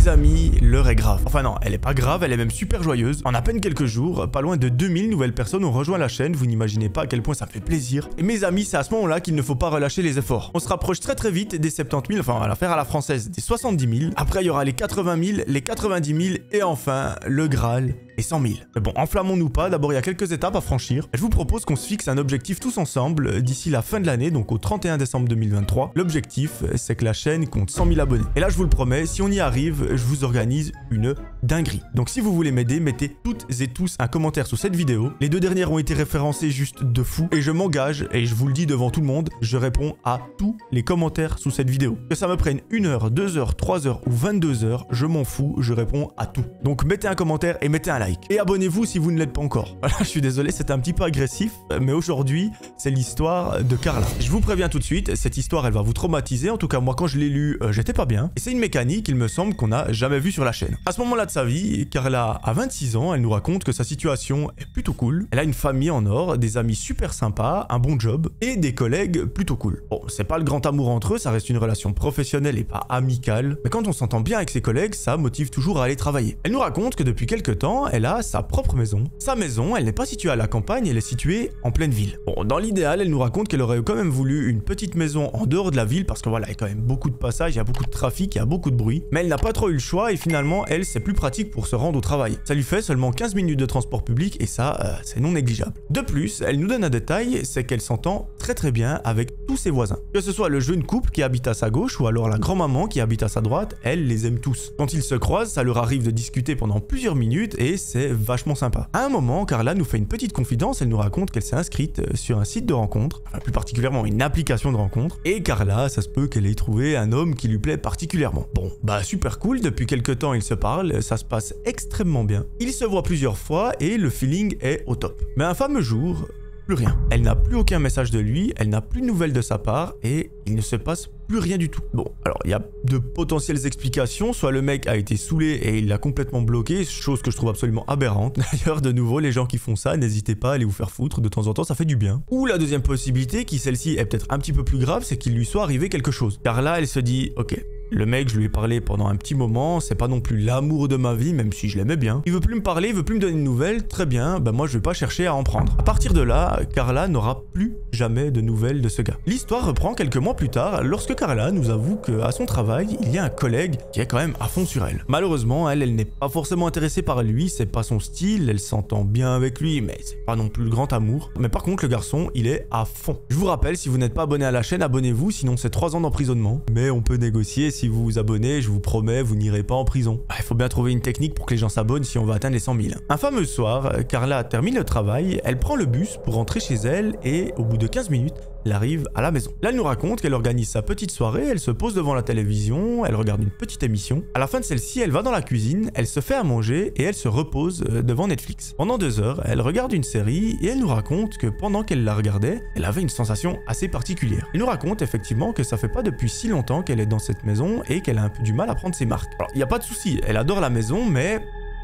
Mes amis, l'heure est grave. Enfin non, elle est pas grave, elle est même super joyeuse. En à peine quelques jours, pas loin de 2000 nouvelles personnes ont rejoint la chaîne. Vous n'imaginez pas à quel point ça me fait plaisir. Et mes amis, c'est à ce moment-là qu'il ne faut pas relâcher les efforts. On se rapproche très vite des 70 000, enfin on va la faire à la française, des 70 000. Après, il y aura les 80 000, les 90 000 et enfin, le Graal. Et 100 000. Mais bon, enflammons-nous pas, d'abord il y a quelques étapes à franchir. Je vous propose qu'on se fixe un objectif tous ensemble d'ici la fin de l'année, donc au 31 décembre 2023. L'objectif, c'est que la chaîne compte 100 000 abonnés. Et là, je vous le promets, si on y arrive, je vous organise une dinguerie. Donc si vous voulez m'aider, mettez toutes et tous un commentaire sous cette vidéo. Les deux dernières ont été référencées juste de fou. Et je m'engage, et je vous le dis devant tout le monde, je réponds à tous les commentaires sous cette vidéo. Que ça me prenne 1 heure, 2 heures, 3 heures ou 22 heures, je m'en fous, je réponds à tout. Donc mettez un commentaire et mettez un like. Et abonnez-vous si vous ne l'êtes pas encore. Voilà, je suis désolé, c'était un petit peu agressif, mais aujourd'hui, c'est l'histoire de Carla. Je vous préviens tout de suite, cette histoire, elle va vous traumatiser. En tout cas, moi, quand je l'ai lue, j'étais pas bien. Et c'est une mécanique, il me semble, qu'on n'a jamais vue sur la chaîne. À ce moment-là de sa vie, Carla a 26 ans, elle nous raconte que sa situation est plutôt cool. Elle a une famille en or, des amis super sympas, un bon job et des collègues plutôt cool. Bon, c'est pas le grand amour entre eux, ça reste une relation professionnelle et pas amicale. Mais quand on s'entend bien avec ses collègues, ça motive toujours à aller travailler. Elle nous raconte que depuis quelques temps, elle a sa propre maison. Sa maison, elle n'est pas située à la campagne, elle est située en pleine ville. Bon, dans l'idéal, elle nous raconte qu'elle aurait quand même voulu une petite maison en dehors de la ville parce que voilà, il y a quand même beaucoup de passages, il y a beaucoup de trafic, il y a beaucoup de bruit. Mais elle n'a pas trop eu le choix et finalement, elle, c'est plus pratique pour se rendre au travail. Ça lui fait seulement 15 minutes de transport public et ça, c'est non négligeable. De plus, elle nous donne un détail, c'est qu'elle s'entend très bien avec tous ses voisins. Que ce soit le jeune couple qui habite à sa gauche ou alors la grand-maman qui habite à sa droite, elle les aime tous. Quand ils se croisent, ça leur arrive de discuter pendant plusieurs minutes et c'est vachement sympa. À un moment, Carla nous fait une petite confidence, elle nous raconte qu'elle s'est inscrite sur un site de rencontre, enfin plus particulièrement une application de rencontre, et Carla, ça se peut qu'elle ait trouvé un homme qui lui plaît particulièrement. Bon, bah super cool, depuis quelques temps ils se parlent, ça se passe extrêmement bien. Ils se voient plusieurs fois et le feeling est au top. Mais un fameux jour, plus rien. Elle n'a plus aucun message de lui, elle n'a plus de nouvelles de sa part et il ne se passe plus rien du tout. Bon, alors il y a de potentielles explications, soit le mec a été saoulé et il l'a complètement bloqué, chose que je trouve absolument aberrante. D'ailleurs, de nouveau, les gens qui font ça, n'hésitez pas à aller vous faire foutre, de temps en temps ça fait du bien. Ou la deuxième possibilité, qui celle-ci est peut-être un petit peu plus grave, c'est qu'il lui soit arrivé quelque chose. Car là, elle se dit, ok, le mec, je lui ai parlé pendant un petit moment, c'est pas non plus l'amour de ma vie, même si je l'aimais bien. Il veut plus me parler, il veut plus me donner de nouvelles, très bien, bah moi je vais pas chercher à en prendre. À partir de là, Carla n'aura plus jamais de nouvelles de ce gars. L'histoire reprend quelques mois plus tard, lorsque Carla nous avoue qu'à son travail, il y a un collègue qui est quand même à fond sur elle. Malheureusement, elle n'est pas forcément intéressée par lui, c'est pas son style, elle s'entend bien avec lui, mais c'est pas non plus le grand amour. Mais par contre, le garçon, il est à fond. Je vous rappelle, si vous n'êtes pas abonné à la chaîne, abonnez-vous, sinon c'est 3 ans d'emprisonnement. Mais on peut négocier. Si vous vous abonnez, je vous promets, vous n'irez pas en prison. Il faut bien trouver une technique pour que les gens s'abonnent si on veut atteindre les 100 000. Un fameux soir, Carla termine le travail, elle prend le bus pour rentrer chez elle et au bout de 15 minutes, elle arrive à la maison. Là, elle nous raconte qu'elle organise sa petite soirée, elle se pose devant la télévision, elle regarde une petite émission. À la fin de celle-ci, elle va dans la cuisine, elle se fait à manger et elle se repose devant Netflix. Pendant 2 heures, elle regarde une série et elle nous raconte que pendant qu'elle la regardait, elle avait une sensation assez particulière. Elle nous raconte effectivement que ça fait pas depuis si longtemps qu'elle est dans cette maison et qu'elle a un peu du mal à prendre ses marques. Alors, il n'y a pas de souci, elle adore la maison, mais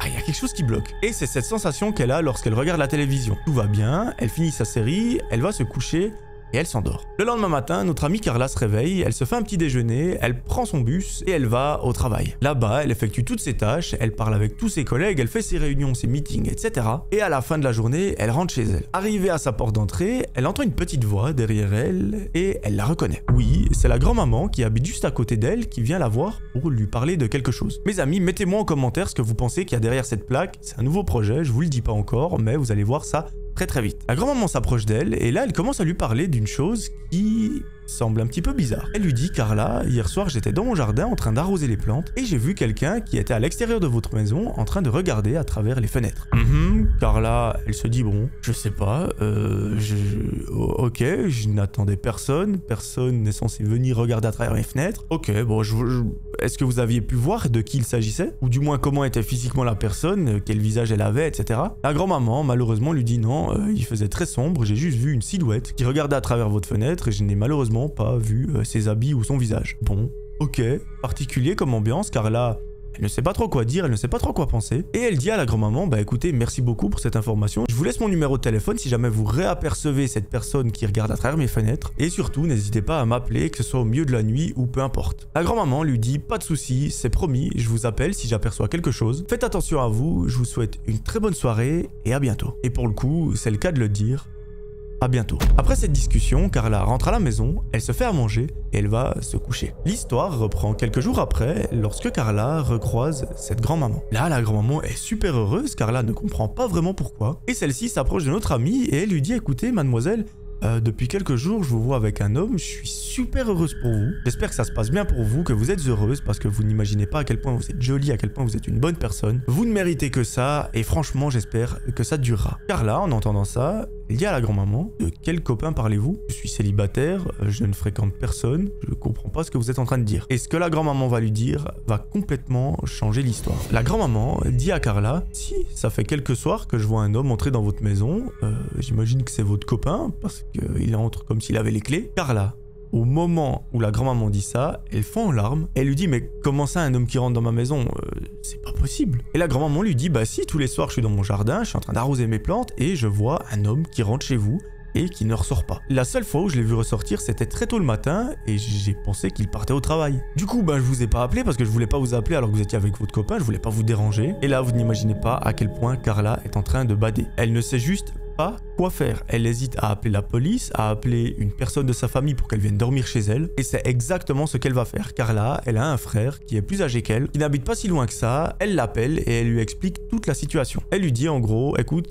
il y a quelque chose qui bloque. Et c'est cette sensation qu'elle a lorsqu'elle regarde la télévision. Tout va bien, elle finit sa série, elle va se coucher et elle s'endort. Le lendemain matin, notre amie Carla se réveille, elle se fait un petit déjeuner, elle prend son bus et elle va au travail. Là-bas, elle effectue toutes ses tâches, elle parle avec tous ses collègues, elle fait ses réunions, ses meetings, etc. Et à la fin de la journée, elle rentre chez elle. Arrivée à sa porte d'entrée, elle entend une petite voix derrière elle et elle la reconnaît. Oui, c'est la grand-maman qui habite juste à côté d'elle qui vient la voir pour lui parler de quelque chose. Mes amis, mettez-moi en commentaire ce que vous pensez qu'il y a derrière cette plaque. C'est un nouveau projet, je vous le dis pas encore, mais vous allez voir ça très vite. La grand-maman s'approche d'elle et là elle commence à lui parler d'une chose qui semble un petit peu bizarre. Elle lui dit: Carla, hier soir j'étais dans mon jardin en train d'arroser les plantes et j'ai vu quelqu'un qui était à l'extérieur de votre maison en train de regarder à travers les fenêtres. Carla, elle se dit: bon, je sais pas, ok, je n'attendais personne n'est censé venir regarder à travers mes fenêtres. Ok, bon, est-ce que vous aviez pu voir de qui il s'agissait? Ou du moins comment était physiquement la personne, quel visage elle avait, etc. La grand-maman, malheureusement, lui dit non, il faisait très sombre, j'ai juste vu une silhouette qui regardait à travers votre fenêtre et je n'ai malheureusement pas vu ses habits ou son visage. Bon, ok, particulier comme ambiance, car là, Elle ne sait pas trop quoi dire, elle ne sait pas trop quoi penser. Et elle dit à la grand-maman, bah écoutez, merci beaucoup pour cette information. Je vous laisse mon numéro de téléphone si jamais vous réapercevez cette personne qui regarde à travers mes fenêtres. Et surtout, n'hésitez pas à m'appeler, que ce soit au milieu de la nuit ou peu importe. La grand-maman lui dit, pas de soucis, c'est promis, je vous appelle si j'aperçois quelque chose. Faites attention à vous, je vous souhaite une très bonne soirée et à bientôt. Et pour le coup, c'est le cas de le dire. À bientôt. Après cette discussion, Carla rentre à la maison, elle se fait à manger et elle va se coucher. L'histoire reprend quelques jours après lorsque Carla recroise cette grand-maman. Là, la grand-maman est super heureuse, Carla ne comprend pas vraiment pourquoi. Et celle-ci s'approche de notre amie et elle lui dit, écoutez mademoiselle, depuis quelques jours, je vous vois avec un homme, je suis super heureuse pour vous. J'espère que ça se passe bien pour vous, que vous êtes heureuse parce que vous n'imaginez pas à quel point vous êtes jolie, à quel point vous êtes une bonne personne. Vous ne méritez que ça et franchement, j'espère que ça durera. Carla, en entendant ça, elle dit à la grand-maman, de quel copain parlez-vous? Je suis célibataire, je ne fréquente personne, je ne comprends pas ce que vous êtes en train de dire. Et ce que la grand-maman va lui dire va complètement changer l'histoire. La grand-maman dit à Carla, si, ça fait quelques soirs que je vois un homme entrer dans votre maison, j'imagine que c'est votre copain parce qu'il entre comme s'il avait les clés. Carla, au moment où la grand-maman dit ça, elle fond en larmes. Elle lui dit, mais comment ça un homme qui rentre dans ma maison? C'est pas possible. Et la grand-maman lui dit, bah si, tous les soirs je suis dans mon jardin, je suis en train d'arroser mes plantes et je vois un homme qui rentre chez vous et qui ne ressort pas. La seule fois où je l'ai vu ressortir, c'était très tôt le matin et j'ai pensé qu'il partait au travail. Du coup, je vous ai pas appelé parce que je voulais pas vous appeler alors que vous étiez avec votre copain, je voulais pas vous déranger. Et là, vous n'imaginez pas à quel point Carla est en train de bader. Elle ne sait juste pas quoi faire. Elle hésite à appeler la police, à appeler une personne de sa famille pour qu'elle vienne dormir chez elle. Et c'est exactement ce qu'elle va faire. Carla, elle a un frère qui est plus âgé qu'elle, qui n'habite pas si loin que ça. Elle l'appelle et elle lui explique toute la situation. Elle lui dit en gros, écoute,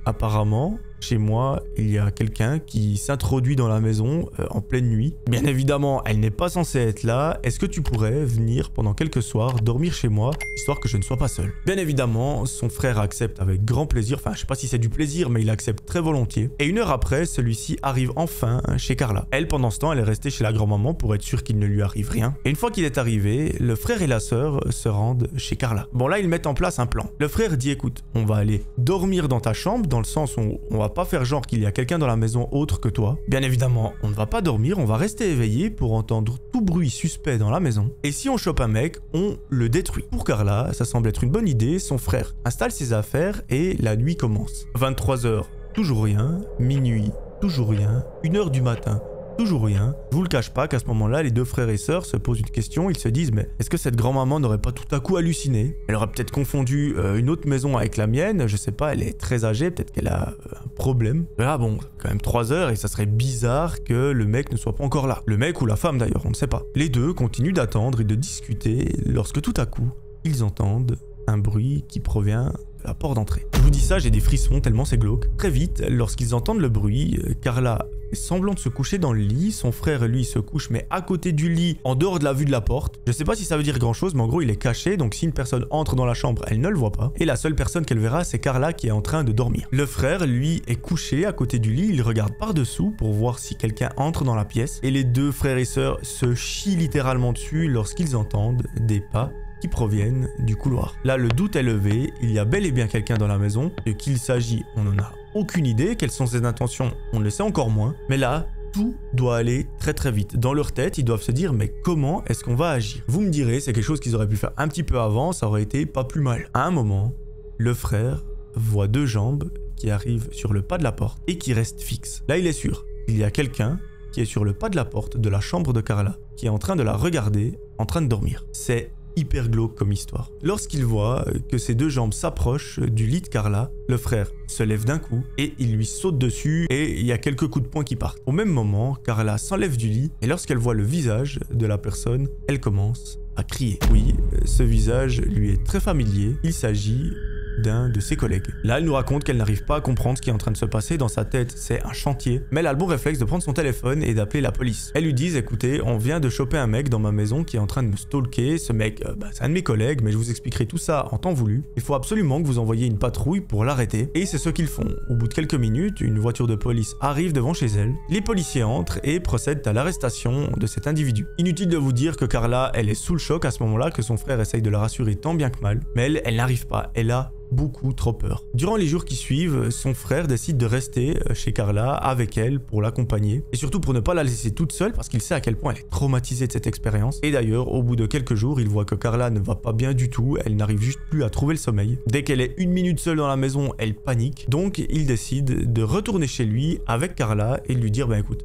apparemment, chez moi, il y a quelqu'un qui s'introduit dans la maison en pleine nuit. Bien évidemment, elle n'est pas censée être là. Est-ce que tu pourrais venir pendant quelques soirs dormir chez moi, histoire que je ne sois pas seul? Bien évidemment, son frère accepte avec grand plaisir. Enfin, je sais pas si c'est du plaisir, mais il accepte très volontiers. Et une heure après, celui-ci arrive enfin chez Carla. Elle, pendant ce temps, elle est restée chez la grand-maman pour être sûre qu'il ne lui arrive rien. Et une fois qu'il est arrivé, le frère et la sœur se rendent chez Carla. Bon, là, ils mettent en place un plan. Le frère dit, écoute, on va aller dormir dans ta chambre, dans le sens où on va pas faire genre qu'il y a quelqu'un dans la maison autre que toi. Bien évidemment, on ne va pas dormir, on va rester éveillé pour entendre tout bruit suspect dans la maison. Et si on chope un mec, on le détruit. Pour Carla, ça semble être une bonne idée. Son frère installe ses affaires et la nuit commence. 23h, toujours rien. Minuit, toujours rien. 1h du matin, toujours rien. Je vous le cache pas qu'à ce moment-là, les deux frères et sœurs se posent une question. Ils se disent, mais est-ce que cette grand-maman n'aurait pas tout à coup halluciné? Elle aurait peut-être confondu une autre maison avec la mienne. Je sais pas, elle est très âgée, peut-être qu'elle a un problème. Mais là, bon, quand même 3 heures et ça serait bizarre que le mec ne soit pas encore là. Le mec ou la femme d'ailleurs, on ne sait pas. Les deux continuent d'attendre et de discuter lorsque tout à coup, ils entendent un bruit qui provient de la porte d'entrée. Je vous dis ça, j'ai des frissons tellement c'est glauque. Très vite, lorsqu'ils entendent le bruit, Carla fait semblant de se coucher dans le lit. Son frère, lui, se couche mais à côté du lit, en dehors de la vue de la porte. Je sais pas si ça veut dire grand chose, mais en gros, il est caché. Donc si une personne entre dans la chambre, elle ne le voit pas. Et la seule personne qu'elle verra, c'est Carla qui est en train de dormir. Le frère, lui, est couché à côté du lit. Il regarde par-dessous pour voir si quelqu'un entre dans la pièce. Et les deux frères et sœurs se chient littéralement dessus lorsqu'ils entendent des pas qui proviennent du couloir. Là, le doute est levé, il y a bel et bien quelqu'un dans la maison. De qui il s'agit, on n'en a aucune idée. Quelles sont ses intentions, on le sait encore moins. Mais là, tout doit aller très très vite. Dans leur tête, ils doivent se dire, mais comment est-ce qu'on va agir? Vous me direz, c'est quelque chose qu'ils auraient pu faire un petit peu avant, ça aurait été pas plus mal. À un moment, le frère voit deux jambes qui arrivent sur le pas de la porte et qui restent fixes. Là, il est sûr, il y a quelqu'un qui est sur le pas de la porte de la chambre de Carla, qui est en train de la regarder, en train de dormir. C'est hyper glauque comme histoire. Lorsqu'il voit que ses deux jambes s'approchent du lit de Carla, le frère se lève d'un coup et il lui saute dessus et il y a quelques coups de poing qui partent. Au même moment, Carla s'enlève du lit et lorsqu'elle voit le visage de la personne, elle commence à crier. Oui, ce visage lui est très familier. Il s'agit d'un de ses collègues. Là, elle nous raconte qu'elle n'arrive pas à comprendre ce qui est en train de se passer. Dans sa tête, c'est un chantier. Mais elle a le bon réflexe de prendre son téléphone et d'appeler la police. Elle lui dit, écoutez, on vient de choper un mec dans ma maison qui est en train de me stalker. Ce mec, c'est un de mes collègues, mais je vous expliquerai tout ça en temps voulu. Il faut absolument que vous envoyiez une patrouille pour l'arrêter. Et c'est ce qu'ils font. Au bout de quelques minutes, une voiture de police arrive devant chez elle. Les policiers entrent et procèdent à l'arrestation de cet individu. Inutile de vous dire que Carla, elle est sous le choc à ce moment-là, que son frère essaye de la rassurer tant bien que mal. Mais elle n'arrive pas. Elle a beaucoup trop peur. Durant les jours qui suivent, son frère décide de rester chez Carla avec elle pour l'accompagner et surtout pour ne pas la laisser toute seule parce qu'il sait à quel point elle est traumatisée de cette expérience. Et d'ailleurs, au bout de quelques jours, il voit que Carla ne va pas bien du tout, elle n'arrive juste plus à trouver le sommeil. Dès qu'elle est une minute seule dans la maison, elle panique. Donc il décide de retourner chez lui avec Carla et de lui dire écoute,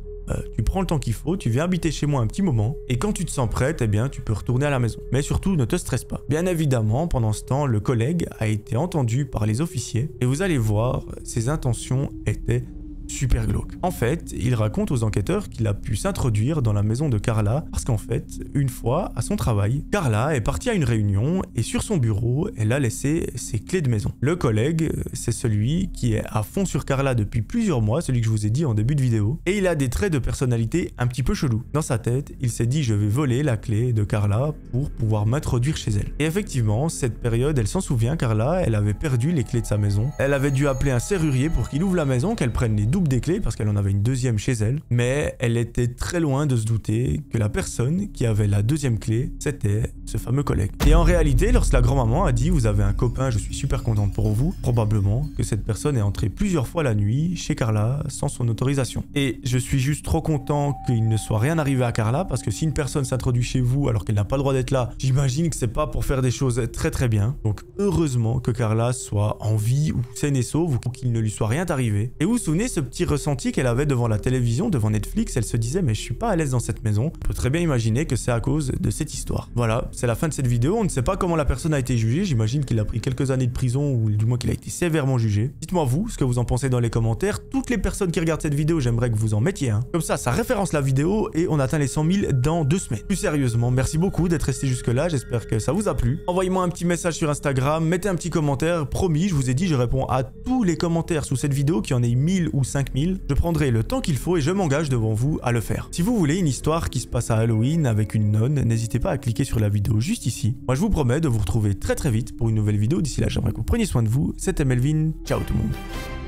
tu prends le temps qu'il faut, tu viens habiter chez moi un petit moment, et quand tu te sens prête, eh bien, tu peux retourner à la maison. Mais surtout, ne te stresse pas. Bien évidemment, pendant ce temps, le collègue a été entendu par les officiers, et vous allez voir, ses intentions étaient super glauque. En fait, il raconte aux enquêteurs qu'il a pu s'introduire dans la maison de Carla parce qu'en fait, une fois, à son travail, Carla est partie à une réunion et sur son bureau, elle a laissé ses clés de maison. Le collègue, c'est celui qui est à fond sur Carla depuis plusieurs mois, celui que je vous ai dit en début de vidéo, et il a des traits de personnalité un petit peu chelous. Dans sa tête, il s'est dit je vais voler la clé de Carla pour pouvoir m'introduire chez elle. Et effectivement, cette période, elle s'en souvient, Carla, elle avait perdu les clés de sa maison. Elle avait dû appeler un serrurier pour qu'il ouvre la maison, qu'elle prenne les doubles des clés parce qu'elle en avait une deuxième chez elle, mais elle était très loin de se douter que la personne qui avait la deuxième clé, c'était ce fameux collègue. Et en réalité, lorsque la grand-maman a dit vous avez un copain, je suis super contente pour vous, probablement que cette personne est entrée plusieurs fois la nuit chez Carla sans son autorisation. Et je suis juste trop content qu'il ne soit rien arrivé à Carla parce que si une personne s'introduit chez vous alors qu'elle n'a pas le droit d'être là, j'imagine que c'est pas pour faire des choses très bien. Donc heureusement que Carla soit en vie ou saine et sauve ou qu'il ne lui soit rien arrivé. Et vous vous souvenez ce petit ressenti qu'elle avait devant la télévision, devant Netflix, elle se disait mais je suis pas à l'aise dans cette maison. On peut très bien imaginer que c'est à cause de cette histoire. Voilà, c'est la fin de cette vidéo. On ne sait pas comment la personne a été jugée. J'imagine qu'il a pris quelques années de prison ou du moins qu'il a été sévèrement jugé. Dites-moi vous ce que vous en pensez dans les commentaires. Toutes les personnes qui regardent cette vidéo, j'aimerais que vous en mettiez un. Comme ça référence la vidéo et on atteint les 100 000 dans 2 semaines. Plus sérieusement, merci beaucoup d'être resté jusque là. J'espère que ça vous a plu. Envoyez-moi un petit message sur Instagram, mettez un petit commentaire. Promis, je vous ai dit, je réponds à tous les commentaires sous cette vidéo, qu'il y en ait 1000 ou 5000. Je prendrai le temps qu'il faut et je m'engage devant vous à le faire. Si vous voulez une histoire qui se passe à Halloween avec une nonne, n'hésitez pas à cliquer sur la vidéo juste ici. Moi je vous promets de vous retrouver très vite pour une nouvelle vidéo. D'ici là, j'aimerais que vous preniez soin de vous. C'était Melvin, ciao tout le monde.